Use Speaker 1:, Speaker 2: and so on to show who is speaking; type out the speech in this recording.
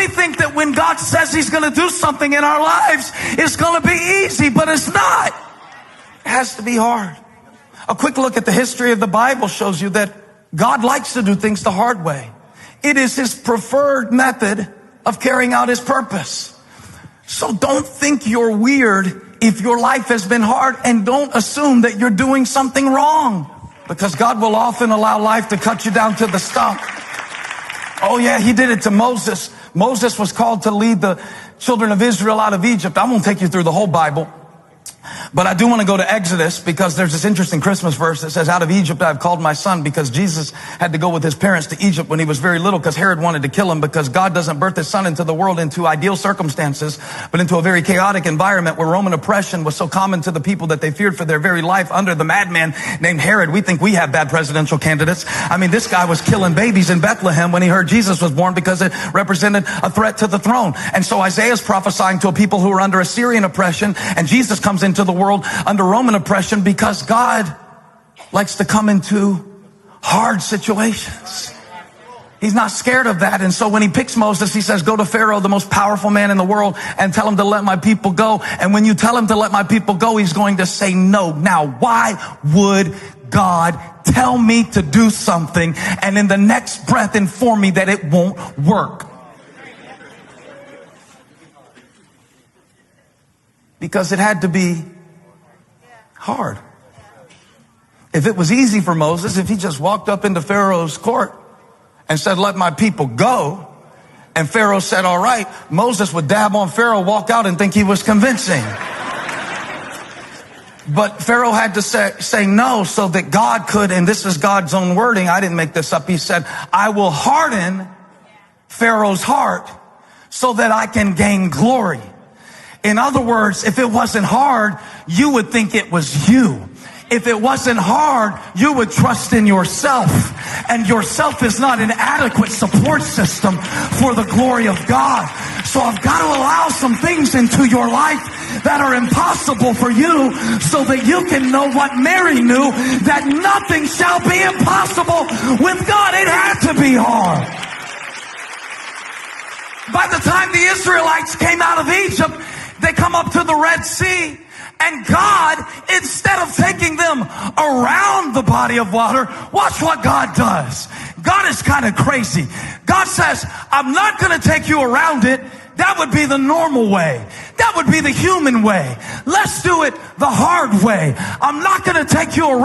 Speaker 1: think that when God says he's going to do something in our lives, it's going to be easy, but it's not. It has to be hard. A quick look at the history of the Bible shows you that God likes to do things the hard way. It is his preferred method of carrying out his purpose. So don't think you're weird if your life has been hard, and don't assume that you're doing something wrong, because God will often allow life to cut you down to the stump. Oh yeah, he did it to Moses. Moses was called to lead the children of Israel out of Egypt. I won't take you through the whole Bible, but I do want to go to Exodus, because there's this interesting Christmas verse that says, out of Egypt I've called my son, because Jesus had to go with his parents to Egypt when he was very little, because Herod wanted to kill him, because God doesn't birth his son into the world into ideal circumstances, but into a very chaotic environment where Roman oppression was so common to the people that they feared for their very life under the madman named Herod. We think we have bad presidential candidates. I mean, this guy was killing babies in Bethlehem when he heard Jesus was born, because it represented a threat to the throne. And so Isaiah's prophesying to a people who were under Assyrian oppression, and Jesus comes into the world under Roman oppression, because God likes to come into hard situations. He's not scared of that. And so when he picks Moses, he says, go to Pharaoh, the most powerful man in the world, and tell him to let my people go. And when you tell him to let my people go, he's going to say no. Now, why would God tell me to do something and in the next breath inform me that it won't work? Because it had to be hard. If it was easy for Moses, if he just walked up into Pharaoh's court and said, let my people go, and Pharaoh said, all right, Moses would dab on Pharaoh, walk out, and think he was convincing. But Pharaoh had to say no, so that God could, and this is God's own wording, I didn't make this up, he said, I will harden Pharaoh's heart so that I can gain glory. In other words, if it wasn't hard, you would think it was you. If it wasn't hard, you would trust in yourself. And yourself is not an adequate support system for the glory of God. So I've got to allow some things into your life that are impossible for you, so that you can know what Mary knew, that nothing shall be impossible with God. It had to be hard. By the time the Israelites came out of Egypt, they come up to the Red Sea, and God, instead of taking them around the body of water, watch what God does. God is kind of crazy. God says, I'm not going to take you around it. That would be the normal way. That would be the human way. Let's do it the hard way. I'm not going to take you around